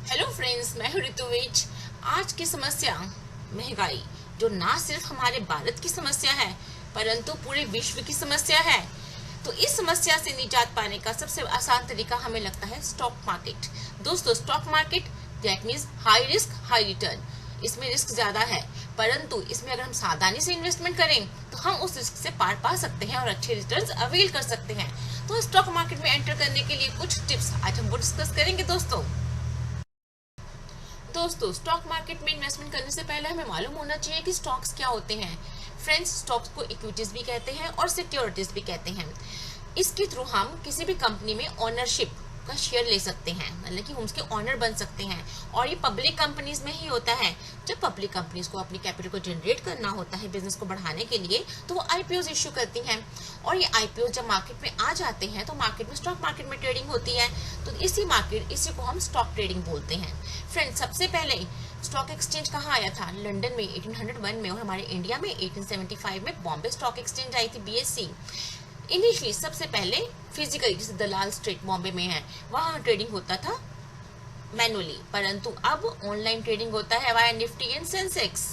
Hello friends, मैं हूँ ऋतुविज। आज की समस्या महंगाई, जो ना सिर्फ हमारे भारत की समस्या है परंतु पूरे विश्व की समस्या है। तो इस समस्या से निजात पाने का सबसे आसान तरीका हमें लगता है स्टॉक मार्केट। दोस्तों, stock market that means high risk high return. इसमें रिस्क ज्यादा है, परंतु इसमें अगर हम सावधानी से इन्वेस्टमेंट करें तो हम उस रिस्क से पार पा सकते हैं और अच्छे रिटर्न्स अवेल कर सकते हैं। तो स्टॉक मार्केट में एंटर करने के लिए कुछ टिप्स आज हम वो डिस्कस करेंगे। दोस्तों, स्टॉक मार्केट में इन्वेस्टमेंट करने से पहले हमें मालूम होना चाहिए कि स्टॉक्स क्या होते हैं। फ्रेंड्स, स्टॉक्स को इक्विटीज भी कहते हैं और सिक्योरिटीज भी कहते हैं। इसके थ्रू हम किसी भी कंपनी में ओनरशिप का शेयर ले सकते हैं, मतलब कि हम उसके ऑनर बन सकते हैं। और ये पब्लिक कंपनीज में ही होता है। जब पब्लिक कंपनीज को अपनी कैपिटल को जनरेट करना होता है बिजनेस को बढ़ाने के लिए, तो वो आईपीओ इश्यू करती हैं। और ये आईपीओ जब मार्केट में आ जाते हैं तो मार्केट में स्टॉक मार्केट में ट्रेडिंग होती है। तो इसी को हम स्टॉक ट्रेडिंग बोलते हैं। फ्रेंड्स, सबसे पहले स्टॉक एक्सचेंज कहाँ आया था? लंदन में 1801 में, और हमारे इंडिया में 1875 में बॉम्बे स्टॉक एक्सचेंज आई थी, बीएससी। इनिशियली सबसे पहले फिजिकली, जैसे दलाल स्ट्रीट बॉम्बे में है, वहां ट्रेडिंग होता था मैनुअली, परंतु अब ऑनलाइन ट्रेडिंग होता है via Nifty and Sensex.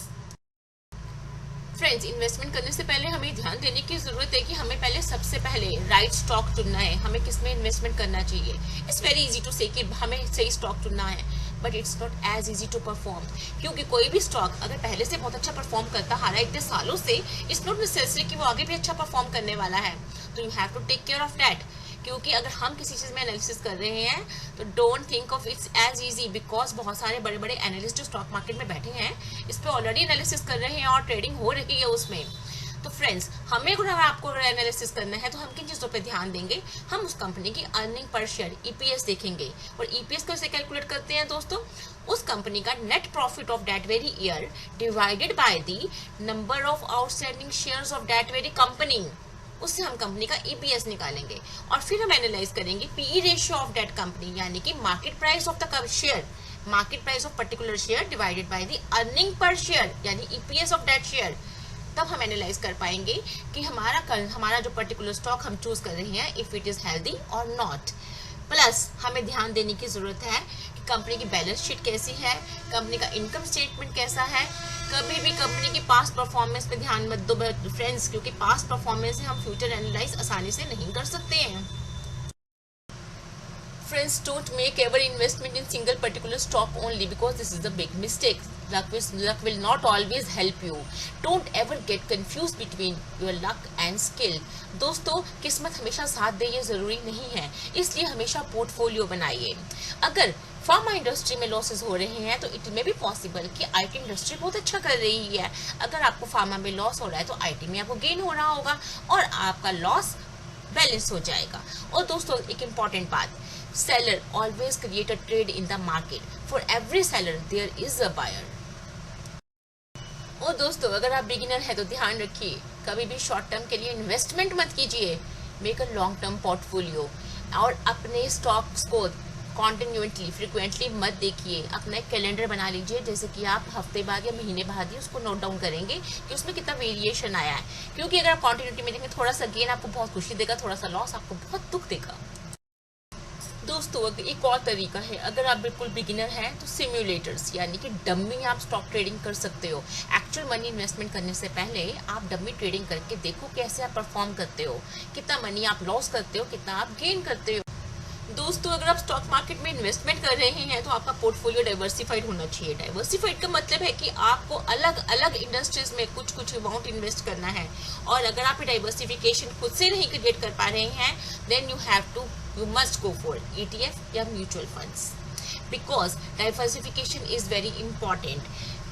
Friends, investment करने से पहले हमें ध्यान देने की जरूरत है कि हमें पहले सबसे पहले राइट स्टॉक चुनना है। हमें किस में इन्वेस्टमेंट करना चाहिए। इट्स वेरी इजी टू से कि हमें सही स्टॉक चुनना है, but it's not as easy to perform. क्योंकि कोई भी स्टॉक अगर पहले से बहुत अच्छा परफॉर्म करता आ रहा है इतने सालों से, इट्स नॉट नेसेसरी कि वो आगे भी अच्छा परफॉर्म करने वाला है। तो you have to take care of that. क्योंकि अगर हम किसी चीज में एनालिसिस कर रहे हैं तो don't think of it's as easy, because बहुत सारे बड़े बड़े एनालिस्ट जो स्टॉक मार्केट में बैठे हैं इस पर ऑलरेडी एनालिसिस कर रहे हैं और ट्रेडिंग हो रही है उसमें। तो फ्रेंड्स, हमें अगर आपको एनालिसिस करना है तो हम किन चीजों पे ध्यान देंगे? हम उस कंपनी की अर्निंग पर शेयर ईपीएस देखेंगे। और ईपीएस कैसे कैलकुलेट करते हैं दोस्तों? उस कंपनी का net profit of that very year divided by the number of outstanding shares of that very company. उससे हम कंपनी का ईपीएस निकालेंगे और फिर हम एनालाइज करेंगे PE ratio of that company, यानी कि market price of the share, market price of particular share divided by the earning per share, यानी ईपीएस ऑफ दैट शेयर। तब हम एनालाइज कर पाएंगे कि हमारा जो पर्टिकुलर स्टॉक हम चूज कर रहे हैं, इफ इट इज हेल्दी और नॉट। प्लस हमें ध्यान देने की जरूरत है कि कंपनी की बैलेंस शीट कैसी है, कंपनी का इनकम स्टेटमेंट कैसा है। कभी भी कंपनी की पास्ट परफॉर्मेंस पे ध्यान मत दो फ्रेंड्स, क्योंकि पास्ट परफॉर्मेंस से हम फ्यूचर एनालाइज आसानी से नहीं कर सकते हैं। Friends, don't make ever investment in single particular stock only, because this is a big mistake. Luck will not always help you. Don't ever get confused between your luck and skill. दोस्तों, किस्मत हमेशा साथ दे ये जरूरी नहीं है, इसलिए हमेशा पोर्टफोलियो बनाइए। अगर फार्मा इंडस्ट्री में लॉसेस हो रहे हैं तो इट में भी पॉसिबल कि आईटी इंडस्ट्री बहुत अच्छा कर रही है। अगर आपको फार्मा में लॉस हो रहा है तो आईटी में आपको गेन हो रहा होगा और आपका लॉस बैलेंस हो जाएगा। और दोस्तों, एक इम्पॉर्टेंट बात, seller always create a trade in the market. For every seller there is a buyer. और दोस्तों, अगर आप बिगिनर है तो ध्यान रखिए, कभी भी शॉर्ट टर्म के लिए इन्वेस्टमेंट मत कीजिए। Make a long term portfolio और अपने स्टॉक्स को कॉन्टिन्यूटली फ्रिक्वेंटली मत देखिए। अपना एक कैलेंडर बना लीजिए, जैसे कि आप हफ्ते बाद या महीने बाद ही उसको नोट डाउन करेंगे कि उसमें कितना वेरिएशन आया है। क्योंकि अगर आप कॉन्टिन्यूटी में देखेंगे, थोड़ा सा गेन आपको बहुत खुशी देगा, थोड़ा सा लॉस आपको बहुत दुख देगा। दोस्तों, एक और तरीका है, अगर आप बिल्कुल बिगिनर हैं तो सिम्युलेटर्स, यानी कि डमी आप स्टॉक ट्रेडिंग कर सकते हो। एक्चुअल मनी इन्वेस्टमेंट करने से पहले आप डमी ट्रेडिंग करके देखो कैसे आप परफॉर्म करते हो, कितना मनी आप लॉस करते हो, कितना आप गेन करते हो। दोस्तों, अगर आप स्टॉक मार्केट में इन्वेस्टमेंट कर रहे हैं तो आपका पोर्टफोलियो डाइवर्सिफाइड होना चाहिए। डाइवर्सिफाइड का मतलब है कि आपको अलग अलग इंडस्ट्रीज में कुछ कुछ अमाउंट इन्वेस्ट करना है। और अगर आप डाइवर्सिफिकेशन खुद से नहीं क्रिएट कर पा रहे हैं, then you must go for ETF या mutual funds, because diversification is very important.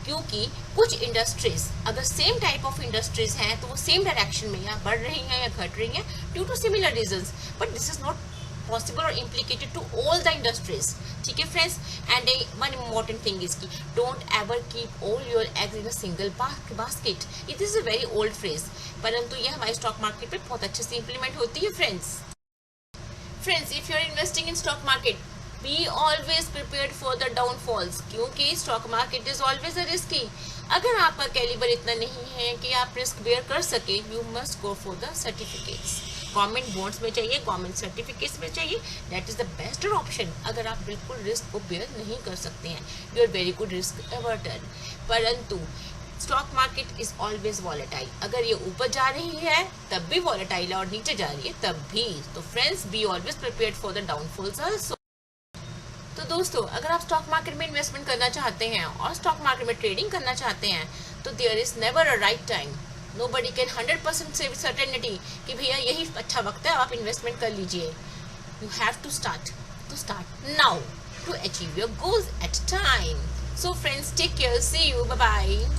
क्योंकि कुछ इंडस्ट्रीज, अगर सेम टाइप ऑफ इंडस्ट्रीज हैं तो वो सेम डायरेक्शन में या बढ़ रही हैं या घट रही हैं due to similar reasons, but this is not possible or implicated to all the industries. ठीक है friends, and one important thing is कि don't ever keep all your eggs in a single basket. It is a very old phrase, परंतु ये हमारे stock market पे बहुत अच्छे से इम्प्लीमेंट होती है। Friends, if you are investing in stock market, be always prepared for the downfalls, क्योंकि stock market is always a risky. अगर आपका कैलिबर इतना नहीं है कि आप रिस्क बेयर कर सके, you must go for the certificates. Government bonds में चाहिए, गवर्नमेंट सर्टिफिकेट्स में चाहिए, that is the best option. अगर आप बिल्कुल रिस्क को बेयर नहीं कर सकते हैं, you are very good risk averter. परंतु stock market is always volatile. अगर ये ऊपर जा रही है तब भी वॉलेटाइल है और नीचे जा रही है तब भी। तो friends, be always prepared for the downfalls also. तो दोस्तों, अगर आप स्टॉक मार्केट में इन्वेस्टमेंट करना चाहते हैं और स्टॉक मार्केट में ट्रेडिंग करना चाहते हैं तो there is never a right time. Nobody can 100% से सर्टेनिटी कि भैया यही अच्छा वक्त है, आप इन्वेस्टमेंट कर लीजिए। You have to start now to achieve your goals at time. So friends, take care, see you, bye bye.